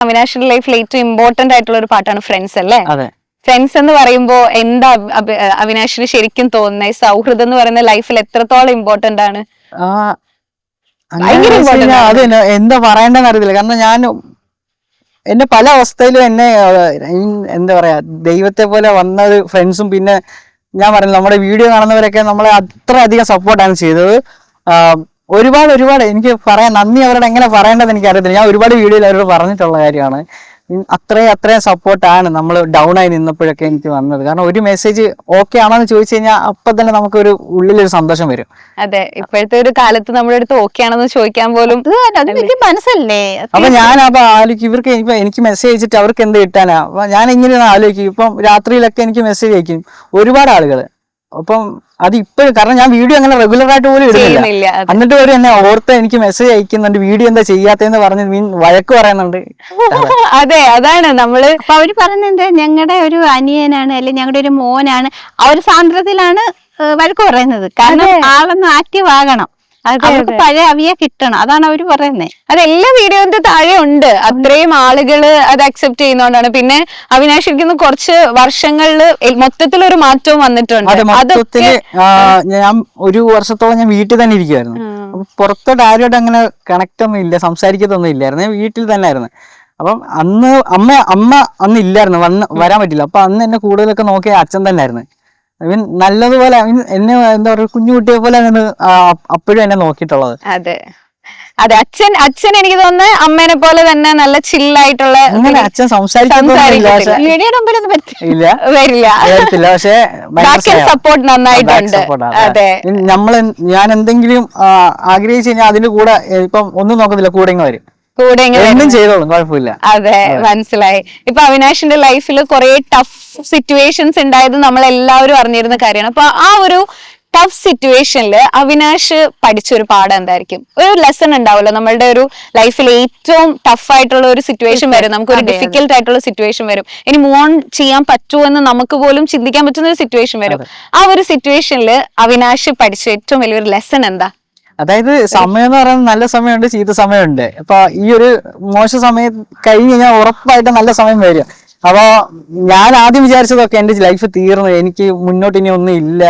അവിനാഷിന്റെ ലൈഫിൽ ഏറ്റവും ഇമ്പോർട്ടന്റ് ആയിട്ടുള്ള ഒരു പാട്ടാണ് ഫ്രണ്ട്സ് അല്ലേ? അതെ. ഫ്രണ്ട്സ് എന്ന് പറയുമ്പോ എന്താ അവിനാഷിന് ശരിക്കും തോന്നുന്നത്? സൗഹൃദം എന്ന് പറയുന്ന ലൈഫിൽ എത്രത്തോളം ഇമ്പോർട്ടന്റ് ആണ്? അത് എന്താ പറയണ്ടെന്ന് അറിയത്തില്ല. കാരണം ഞാൻ എന്നെ പല അവസ്ഥയിലും എന്നെ എന്താ പറയാ ദൈവത്തെ പോലെ വന്നത് ഫ്രണ്ട്സും, പിന്നെ ഞാൻ പറഞ്ഞു നമ്മുടെ വീഡിയോ കാണുന്നവരൊക്കെ നമ്മളെ അത്രയധികം സപ്പോർട്ടാണ് ചെയ്തത്. ഒരുപാട് എനിക്ക് പറയാൻ നന്ദി അവരോട് എങ്ങനെ പറയേണ്ടത് എനിക്ക് അറിയത്തില്ല. ഞാൻ ഒരുപാട് വീഡിയോയിൽ അവരോട് പറഞ്ഞിട്ടുള്ള കാര്യമാണ്. അത്രയും സപ്പോർട്ടാണ് നമ്മൾ ഡൗൺ ആയി നിന്നപ്പോഴൊക്കെ എനിക്ക് വന്നത്. കാരണം ഒരു മെസ്സേജ് ഓക്കെ ആണോന്ന് ചോദിച്ചു കഴിഞ്ഞാൽ അപ്പൊ തന്നെ നമുക്കൊരു ഉള്ളിലൊരു സന്തോഷം വരും. അതെ, ഇപ്പോഴത്തെ ഒരു കാലത്ത് നമ്മുടെ അടുത്ത് ഓക്കെ ആണെന്ന് ചോദിക്കാൻ പോലും മനസ്സല്ലേ. അപ്പൊ ഞാൻ ആലോചിക്കും ഇവർക്ക് എനിക്ക് മെസ്സേജ് അയച്ചിട്ട് അവർക്ക് എന്ത് കിട്ടാനാ. അപ്പൊ ഞാൻ ഇങ്ങനെയാണ് ആലോചിക്കും. ഇപ്പം രാത്രിയിലൊക്കെ എനിക്ക് മെസ്സേജ് അയക്കും ഒരുപാട് ആളുകൾ. അപ്പം അത് ഇപ്പോഴും, കാരണം ഞാൻ വീഡിയോ അങ്ങനെ റെഗുലർ ആയിട്ട് പോലും ഇടുന്നില്ല. എന്നിട്ട് ഒരു എന്നെ ഓർത്ത് എനിക്ക് മെസ്സേജ് അയക്കുന്നുണ്ട്, വീഡിയോ എന്താ ചെയ്യാത്തേന്ന് പറഞ്ഞ് വഴക്ക് പറയുന്നുണ്ട്. അതെ, അതാണ് നമ്മള്. അപ്പൊ അവര് പറയുന്നത് ഞങ്ങളുടെ ഒരു അനിയനാണ്, അല്ലെങ്കിൽ ഞങ്ങളുടെ ഒരു മോനാണ്. ആ ഒരു സാന്ദ്രതയിലാണ് വഴക്ക് പറയുന്നത്. കാരണം ആളൊന്ന് ആക്റ്റീവ് ആകണം, അവർക്ക് പഴയ അവിയെ കിട്ടണം, അതാണ് അവര് പറയുന്നത്. അത് എല്ലാ വീഡിയോന്റെ താഴെ ഉണ്ട്. അത്രയും ആളുകള് അത് അക്സെപ്റ്റ് ചെയ്യുന്നോണ്ടാണ്. പിന്നെ അവിനാഷ് ഇരിക്കുന്ന കുറച്ച് വർഷങ്ങളില് മൊത്തത്തിലൊരു മാറ്റവും വന്നിട്ടുണ്ട്. മൊത്തത്തില് ഞാൻ ഒരു വർഷത്തോളം ഞാൻ വീട്ടിൽ തന്നെ ഇരിക്കുവായിരുന്നു. പുറത്തോട്ട് ആരുമായിട്ട് അങ്ങനെ കണക്ട് ഒന്നും ഇല്ല, സംസാരിക്കത്തൊന്നും ഇല്ലായിരുന്നു. ഞാൻ വീട്ടിൽ തന്നെ ആയിരുന്നു. അപ്പം അന്ന് അമ്മ അന്ന് ഇല്ലായിരുന്നു, വരാൻ പറ്റില്ല. അപ്പൊ അന്ന് എന്നെ കൂടുതലൊക്കെ നോക്കിയ അച്ഛൻ തന്നെ ആയിരുന്നു. നല്ലതുപോലെ എന്നെ എന്താ പറയുക കുഞ്ഞുകുട്ടിയെ പോലെ അപ്പോഴും എന്നെ നോക്കിയിട്ടുള്ളത്. അതെ അതെ, അച്ഛൻ എനിക്ക് തോന്നുന്നത് അമ്മേനെ പോലെ തന്നെ നല്ല ചില്ലായിട്ടുള്ള. അങ്ങനെ അച്ഛൻ സംസാരിക്കില്ല, പക്ഷെ സപ്പോർട്ട് നന്നായിട്ടുണ്ട്. അതെ, ഞാൻ എന്തെങ്കിലും ആഗ്രഹിച്ചു കഴിഞ്ഞാൽ അതിന്റെ കൂടെ ഇപ്പം ഒന്നും നോക്കത്തില്ല, കൂടെ വരും, ചെയ്തോളും, കുഴപ്പമില്ല. അതെ, മനസ്സിലായി. ഇപ്പൊ അവിനാഷിന്റെ ലൈഫിൽ കുറെ ടഫ് സിറ്റുവേഷൻസ് ഉണ്ടായത് നമ്മൾ എല്ലാവരും അറിഞ്ഞിരുന്ന കാര്യമാണ്. അപ്പൊ ആ ഒരു ടഫ് സിറ്റുവേഷനില് അവിനാഷ് പഠിച്ചൊരു പാഠം എന്തായിരിക്കും? ഒരു ലെസൺ ഉണ്ടാവുമല്ലോ നമ്മളുടെ ഒരു ലൈഫിൽ ഏറ്റവും ടഫ് ആയിട്ടുള്ള ഒരു സിറ്റുവേഷൻ വരും, നമുക്കൊരു ഡിഫിക്കൽട്ട് ആയിട്ടുള്ള സിറ്റുവേഷൻ വരും, ഇനി മൂവ് ഓൺ ചെയ്യാൻ പറ്റുമോ എന്ന് നമുക്ക് പോലും ചിന്തിക്കാൻ പറ്റുന്ന ഒരു സിറ്റുവേഷൻ വരും. ആ ഒരു സിറ്റുവേഷനിൽ അവിനാഷ് പഠിച്ച ഏറ്റവും വലിയൊരു ലെസൺ എന്താ? അതായത് സമയം എന്ന് പറയുന്നത് നല്ല സമയമുണ്ട്, ചീത്ത സമയമുണ്ട്. അപ്പൊ ഈ ഒരു മോശം സമയം കഴിഞ്ഞ് കഴിഞ്ഞാൽ ഉറപ്പായിട്ട് നല്ല സമയം വരും. അപ്പൊ ഞാൻ ആദ്യം വിചാരിച്ചതൊക്കെ എന്റെ ലൈഫ് തീർന്നു, എനിക്ക് മുന്നോട്ട് ഇനി ഒന്നും ഇല്ല,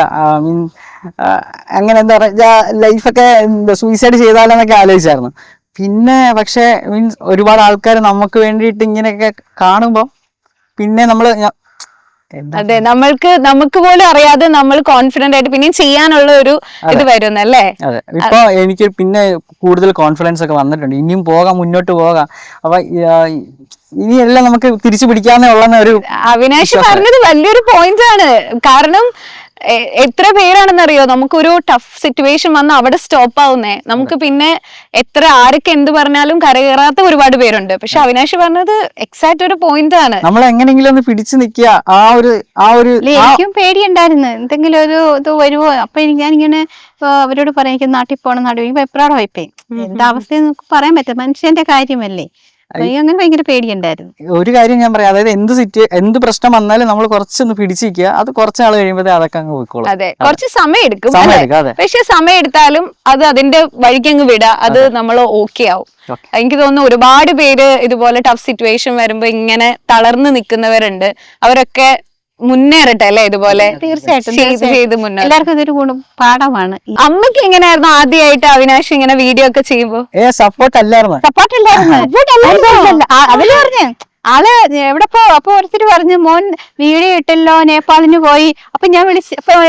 അങ്ങനെ എന്താ പറയാ ലൈഫൊക്കെ സൂയിസൈഡ് ചെയ്താലെന്നൊക്കെ ആലോചിച്ചായിരുന്നു. പിന്നെ പക്ഷെ മീൻസ് ഒരുപാട് ആൾക്കാർ നമുക്ക് വേണ്ടിയിട്ട് ഇങ്ങനെയൊക്കെ കാണുമ്പോൾ പിന്നെ അതെ, നമുക്ക് പോലും അറിയാതെ നമ്മൾ കോൺഫിഡന്റ് ആയിട്ട് പിന്നെയും ചെയ്യാനുള്ള ഒരു ഇത് വരുന്നല്ലേ. അതെ, ഇപ്പൊ എനിക്ക് പിന്നെ കൂടുതൽ കോൺഫിഡൻസ് ഒക്കെ വന്നിട്ടുണ്ട്. ഇനിയും പോകാം, മുന്നോട്ട് പോകാം. അപ്പൊ ഇനിയെല്ലാം നമുക്ക് തിരിച്ചു പിടിക്കാവുന്ന ഒരു അവിനാഷ് പറഞ്ഞത് വലിയൊരു പോയിന്റ് ആണ്. കാരണം എത്ര പേരാണെന്നറിയോ നമുക്കൊരു ടഫ് സിറ്റുവേഷൻ വന്ന് അവിടെ സ്റ്റോപ്പ് ആവുന്നേ. നമുക്ക് പിന്നെ ആരൊക്കെ എന്ത് പറഞ്ഞാലും കരകയറാത്ത ഒരുപാട് പേരുണ്ട്. പക്ഷെ അവിനാഷ് പറഞ്ഞത് എക്സാക്ട് ഒരു പോയിന്റ് ആണ്. നമ്മൾ എങ്ങനെയെങ്കിലും ഒന്ന് പിടിച്ചു നിൽക്കുക. എനിക്കും പേടിയുണ്ടായിരുന്നു എന്തെങ്കിലും ഒരു ഇത് വരുമോ. അപ്പൊ ഞാനിങ്ങനെ അവരോട് പറയാം എനിക്ക് നാട്ടിൽ പോകണം, നാട്ടിൽ എപ്പോഴാണോ വായ്പേ എന്താ അവസ്ഥ പറയാൻ പറ്റും, മനുഷ്യന്റെ കാര്യമല്ലേ. അങ്ങനെ ഭയങ്കര പേടിയുണ്ടായിരുന്നു. ഒരു കാര്യം ഞാൻ പറയാം, അതായത് എന്ത് പ്രശ്നം വന്നാലും നമ്മൾ കുറച്ചൊന്ന് പിടിച്ചിരിക്കുക, അത് കുറച്ച് നാൾ കഴിയുമ്പോഴേ അതൊക്കെ അങ്ങ് പോയിക്കോളും. അതെ, കുറച്ച് സമയം എടുക്കും. പക്ഷെ സമയം എടുത്താലും അത് അതിന്റെ വഴിക്കങ്ങ് വിടുക, അത് നമ്മൾ ഓക്കെ ആവും. എനിക്ക് തോന്നുന്നു ഒരുപാട് പേര് ഇതുപോലെ ടഫ് സിറ്റുവേഷൻ വരുമ്പോ ഇങ്ങനെ തളർന്നു നിൽക്കുന്നവരുണ്ട്. അവരൊക്കെ മുന്നേറട്ടെ അല്ലെ, ഇതുപോലെ തീർച്ചയായിട്ടും എല്ലാവർക്കും ഇതൊരു പാഠമാണ്. അമ്മക്ക് എങ്ങനെയായിരുന്നു ആദ്യമായിട്ട് അവിനാഷ് ഇങ്ങനെ വീഡിയോ ഒക്കെ ചെയ്യുമ്പോ? സപ്പോർട്ട് അല്ലായിരുന്നു. അവര് പറഞ്ഞു ആള് എവിടെ പോ. അപ്പൊ ഓരോരുത്തർ പറഞ്ഞു മോൻ വീഡിയോ ഇട്ടല്ലോ, നേപ്പാളിന് പോയി. അപ്പൊ ഞാൻ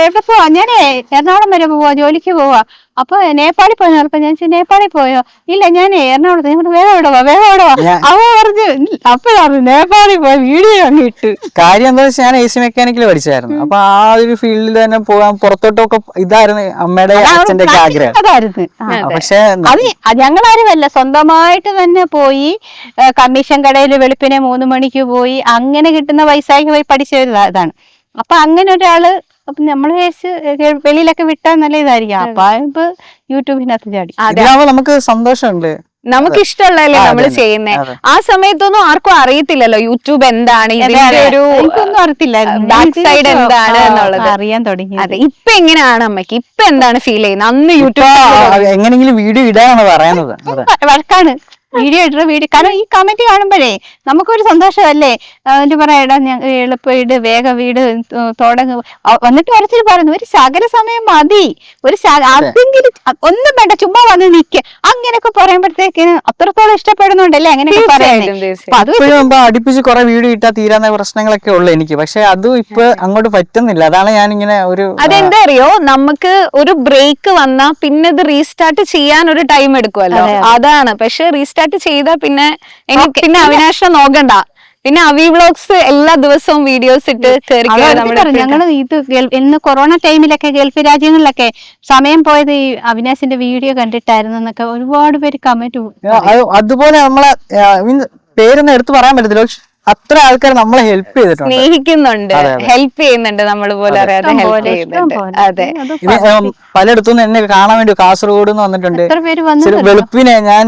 എവിടെ പോവാ, ഞാൻ എറണാകുളം വരെ പോവാ, ജോലിക്ക് പോവാ. അപ്പൊ നേപ്പാളിൽ പോയോ? അപ്പൊ ഞാൻ നേപ്പാളിൽ പോയോ? ഇല്ല, ഞാൻ എറണാകുളത്ത്. ഞാൻ വേഗം വിടവാ. അവ പറഞ്ഞു അപ്പോഴാണ് നേപ്പാളിൽ പോയി വീഡിയോ അങ്ങ് ഇട്ട്. കാര്യം എന്താ വെച്ചാൽ ഞാൻ AC മെക്കാനിക്കൽ പഠിച്ചായിരുന്നു. അപ്പൊ ആ ഒരു ഫീൽഡിൽ തന്നെ പോകാൻ പുറത്തോട്ടൊക്കെ ഇതായിരുന്നു അമ്മയുടെ അച്ഛന്റെ ഒക്കെ ആഗ്രഹം. അതായിരുന്നു. പക്ഷെ അത് ഞങ്ങളാരുമല്ല, സ്വന്തമായിട്ട് തന്നെ പോയി കമ്മീഷൻ കടയിൽ വെളുപ്പിനെ 3 മണിക്ക് പോയി അങ്ങനെ കിട്ടുന്ന പൈസയ്ക്ക് പോയി പഠിച്ച ഒരു ഇതാണ്. അപ്പൊ അങ്ങനെ ഒരാള് നമ്മള് വെളിയിലൊക്കെ വിട്ടാൽ നല്ല ഇതായിരിക്കും. അപ്പൊ ഇപ്പൊ യൂട്യൂബിനകത്ത് ചാടി. നമുക്ക് സന്തോഷമുണ്ട്, നമുക്ക് ഇഷ്ടമുള്ളതല്ലേ നമ്മൾ ചെയ്യുന്നേ. ആ സമയത്തൊന്നും ആർക്കും അറിയത്തില്ലല്ലോ യൂട്യൂബ് എന്താണ്, ഇതിന്റെ ഒരു ബാക്ക് സൈഡ് എന്താണ് എന്നുള്ളത് അറിയാൻ തുടങ്ങി. അതെ, ഇപ്പൊ എങ്ങനെയാണ് അമ്മയ്ക്ക്, ഇപ്പൊ എന്താണ് ഫീൽ ചെയ്യുന്നത്? അന്ന് യൂട്യൂബ് എങ്ങനെയെങ്കിലും വീഡിയോ ഇടാനാണ് പറയുന്നത്. വഴക്കാണ്. വീഡിയോ ഇടുക വീഡിയോ, കാരണം ഈ കമന്റ് കാണുമ്പോഴേ നമുക്കൊരു സന്തോഷമല്ലേ. എന്നിട്ട് പറയടാ എളുപ്പം ഇട്, വേഗം വീട് തുടങ്ങും. വന്നിട്ട് ഓരോരുത്തർ പറയുന്നു ഒരു ശകല സമയം മതി, അതെങ്കിലും ഒന്നും വേണ്ട, ചുമ്മാ വന്ന് നിൽക്ക, അങ്ങനെയൊക്കെ പറയുമ്പോഴത്തേക്കിന് അത്രത്തോളം ഇഷ്ടപ്പെടുന്നുണ്ടല്ലേ അങ്ങനെയൊക്കെ പറയുന്നത്. അടുപ്പിച്ച് കുറെ വീഡിയോ ഇട്ടാ തീരാന്ന പ്രശ്നങ്ങളൊക്കെ ഉള്ളു എനിക്ക്. പക്ഷെ അതും ഇപ്പൊ അങ്ങോട്ട് പറ്റുന്നില്ല. അതാണ് ഞാൻ ഇങ്ങനെ ഒരു അതെന്താ അറിയോ, നമുക്ക് ഒരു ബ്രേക്ക് വന്നാ പിന്നെ ഇത് റീസ്റ്റാർട്ട് ചെയ്യാൻ ഒരു ടൈം എടുക്കുമല്ലോ, അതാണ്. പക്ഷെ റീസ്റ്റാർട്ട് ചെയ്താൽ പിന്നെ എനിക്ക് പിന്നെ അവിനാശിനെ നോക്കണ്ട, പിന്നെ അവി വ്ലോഗ്സ് എല്ലാ ദിവസവും വീഡിയോസ് ഇട്ട് ഞങ്ങൾ ഇത് ഇന്ന് കൊറോണ ടൈമിലൊക്കെ ഗൾഫ് രാജ്യങ്ങളിലൊക്കെ സമയം പോയത് ഈ അവിനാശിന്റെ വീഡിയോ കണ്ടിട്ടായിരുന്നു എന്നൊക്കെ ഒരുപാട് പേര് കമന്റ്. അതുപോലെ നമ്മളെ പേരൊന്നും എടുത്തു പറയാൻ പറ്റത്തില്ല, പക്ഷെ അത്ര ആൾക്കാർ നമ്മളെ ഹെൽപ്പ് ചെയ്തിട്ടുണ്ട്, സ്നേഹിക്കുന്നുണ്ട്, ഹെൽപ്പ് ചെയ്യുന്നുണ്ട്, നമ്മൾ പോലെ അറിയാതെ ഹെൽപ്പ് ചെയ്യുന്നുണ്ട്. അതെ, പലയിടത്തുനിന്ന് എന്നെ കാണാൻ വേണ്ടി കാസർഗോഡ് നിന്ന് വന്നിട്ടുണ്ട്. വെളുപ്പിനെ ഞാൻ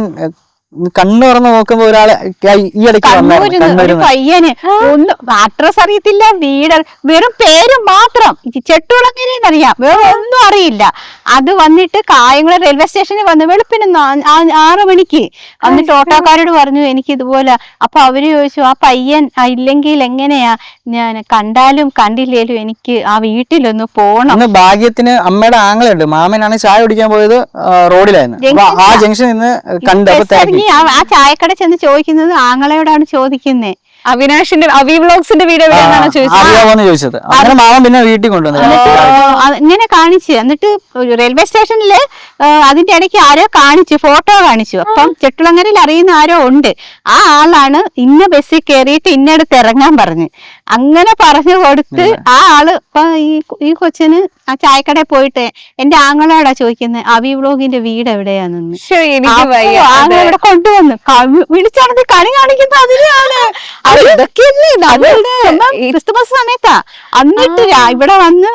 കണ്ണു തുറന്ന് നോക്കുമ്പോ ഒരാള് ഈ ഇടയ്ക്ക് പയ്യന് ഒന്ന് അഡ്രസ് അറിയത്തില്ല, വീട് വെറും പേര് മാത്രം, ചെട്ടുളങ്ങരയെന്നറിയാം, വേറെ ഒന്നും അറിയില്ല. അത് വന്നിട്ട് കായംകുളം റെയിൽവേ സ്റ്റേഷനിൽ വന്ന് വെളുപ്പിന് 6 മണിക്ക് വന്നിട്ട് ഓട്ടോക്കാരോട് പറഞ്ഞു എനിക്ക് ഇതുപോലെ. അപ്പൊ അവര് ചോദിച്ചു ആ പയ്യൻ ഇല്ലെങ്കിൽ എങ്ങനെയാ, ഞാൻ കണ്ടാലും കണ്ടില്ലേലും എനിക്ക് ആ വീട്ടിലൊന്ന് പോണം. ഭാഗ്യത്തിന് അമ്മയുടെ ആങ്ങളുണ്ട്, മാമനാണ് ചായ കുടിക്കാൻ പോയത് റോഡിലായിരുന്നു, ആ ജംഗ്ഷനിൽ നിന്ന് കണ്ടു. ആ ചായക്കട ചെന്ന് ചോദിക്കുന്നത് ആങ്ങളയോടാണ് ചോദിക്കുന്നേ, അവിനാശിന്റെ അവി വ്ലോഗ്സിന്റെ വീഡിയോ ചോദിച്ചത്. അങ്ങനെ മാമൻ പിന്നെ വീട്ടിൽ കൊണ്ടുവന്നു ഇങ്ങനെ കാണിച്ചു. എന്നിട്ട് റെയിൽവേ സ്റ്റേഷനില് അതിന്റെ ഇടയ്ക്ക് ആരോ കാണിച്ചു, ഫോട്ടോ കാണിച്ചു. അപ്പം ചെട്ടുളങ്ങരയിൽ അറിയുന്ന ആരോ ഉണ്ട്, ആ ആളാണ് ഇന്ന ബസ്സിൽ കയറിയിട്ട് ഇന്നടുത്ത് ഇറങ്ങാൻ പറഞ്ഞു. അങ്ങനെ പറഞ്ഞു കൊടുത്ത് ആ ആള് ഈ കൊച്ചിന് ആ ചായക്കടയിൽ പോയിട്ട് എന്റെ ആങ്ങളോടാ ചോദിക്കുന്നത് അവി വ്ലോഗിന്റെ വീട് എവിടെയാണെന്ന്. ആങ്ങളെ കൊണ്ടുവന്നു വിളിച്ചാണെങ്കിൽ കണി കാണിക്കുന്ന അതിനാണ്. ക്രിസ്തുമസ് സമയത്താ. എന്നിട്ട് ഇവിടെ വന്ന്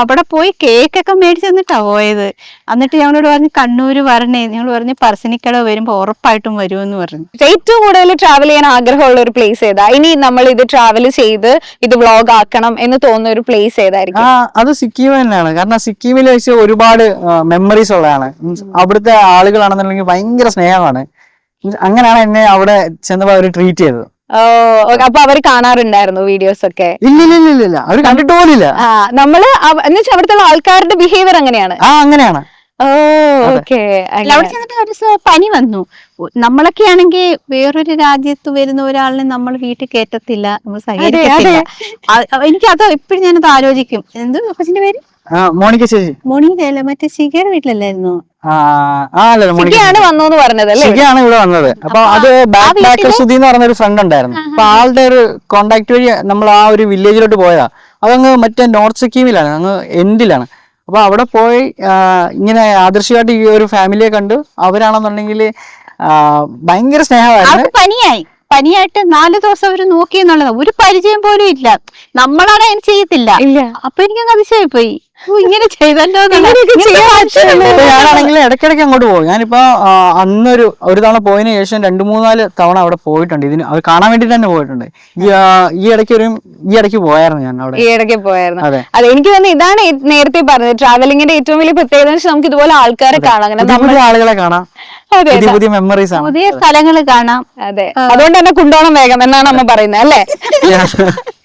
അവിടെ പോയി കേക്കൊക്കെ മേടിച്ചു തന്നിട്ടാ പോയത്. എന്നിട്ട് ഞങ്ങളോട് പറഞ്ഞു കണ്ണൂര് വരണേ, ഞങ്ങൾ പറഞ്ഞു പറശ്ശിനിക്കട വരുമ്പോ ഉറപ്പായിട്ടും വരുമെന്ന് പറഞ്ഞു. ഏറ്റവും കൂടുതൽ ട്രാവൽ ചെയ്യാൻ ആഗ്രഹമുള്ള ഒരു പ്ലേസ് ഏതാ? ഇനി നമ്മൾ ഇത് ട്രാവൽ ചെയ്ത് ഇത് വ്ലോഗ് ആക്കണം എന്ന് തോന്നുന്ന ഒരു പ്ലേസ് ഏതായിരിക്കും? അത് സിക്കിം തന്നെയാണ്. കാരണം സിക്കിമിൽ വെച്ച് ഒരുപാട് മെമ്മറീസ് ഉള്ളതാണ്. അവിടുത്തെ ആളുകളാണെന്നുണ്ടെങ്കിൽ ഭയങ്കര സ്നേഹമാണ്. അങ്ങനെയാണ് എന്നെ അവിടെ ചെന്നപ്പോ അവര് ട്രീറ്റ് ചെയ്തത്. അപ്പൊ അവര് കാണാറുണ്ടായിരുന്നു വീഡിയോസ് ഒക്കെ? ഇല്ല, അവര് കണ്ടിട്ട് പോലില്ല. നമ്മള് എന്നുവെച്ചാൽ അവിടുത്തെ ആൾക്കാരുടെ ബിഹേവിയർ അങ്ങനെയാണ്. അങ്ങനെയാണ്. അവിടെ ചെന്നിട്ട് ഒരു പനി വന്നു. നമ്മളൊക്കെ ആണെങ്കിൽ വേറൊരു രാജ്യത്ത് വരുന്ന ഒരാളിനെ നമ്മൾ വീട്ടിൽ കയറ്റത്തില്ല, നമ്മൾ സഹകരിക്കത്തില്ല. എനിക്കത് ഇപ്പഴും ഞാനത് ആലോചിക്കും. എന്ത് കൊച്ചിന്റെ പേര്? മോണിക്ക ചേച്ചി. മോണിക്കയല്ല, മറ്റേ ശിഖയുടെ വീട്ടിലല്ലായിരുന്നോ? വന്നു പറഞ്ഞത് ശിഖയാണ് ഇവിടെ വന്നത്. അപ്പൊ അത് ബാക്ക് സുധി എന്ന് പറഞ്ഞൊരു ഫ്രണ്ട് ഉണ്ടായിരുന്നു. അപ്പൊ ആളുടെ ഒരു കോണ്ടാക്ട് വഴി നമ്മൾ ആ ഒരു വില്ലേജിലോട്ട് പോയതാ. അതങ്ങ് മറ്റേ നോർത്ത് സിക്കിമിലാണ്, അങ്ങ് എൻഡിലാണ്. അപ്പൊ അവിടെ പോയി ഇങ്ങനെ ആദർശമായിട്ട് ഈ ഒരു ഫാമിലിയെ കണ്ടു. അവരാണെന്നുണ്ടെങ്കിൽ ഭയങ്കര സ്നേഹമായിരുന്നു. പനിയായിട്ട് 4 ദിവസം അവര് നോക്കി എന്നുള്ളത് ഒരു പരിചയം പോലും ഇല്ല. നമ്മളാണ് അതിന് ചെയ്യത്തില്ല. അപ്പൊ എനിക്കങ്ങ് അതിശയായി പോയി, ഇങ്ങനെ ചെയ്തല്ലോ. ഞാനാണെങ്കിൽ ഇടയ്ക്കിടയ്ക്ക് അങ്ങോട്ട് പോകും. ഞാനിപ്പോ അന്നൊരു തവണ പോയതിനു ശേഷം 2-3-4 തവണ അവിടെ പോയിട്ടുണ്ട്. ഇതിന് അത് കാണാൻ വേണ്ടി തന്നെ പോയിട്ടുണ്ട്. ഈ ഇടയ്ക്ക് പോയായിരുന്നു ഞാൻ അവിടെ. ഈ ഇടയ്ക്ക് പോയായിരുന്നു. അതെ, എനിക്ക് തോന്നുന്നു ഇതാണ് നേരത്തെ പറഞ്ഞത്, ട്രാവലിംഗിന്റെ ഏറ്റവും വലിയ പ്രത്യേകത നമുക്ക് ഇതുപോലെ ആൾക്കാരെ കാണാം, പുതിയ ആളുകളെ കാണാം, പുതിയ മെമ്മറീസ് ആണ്, പുതിയ സ്ഥലങ്ങൾ കാണാം. അതെ, അതുകൊണ്ട് തന്നെ കൊണ്ടുപോകണം വേഗം എന്നാണ് അമ്മ പറയുന്നത് അല്ലേ?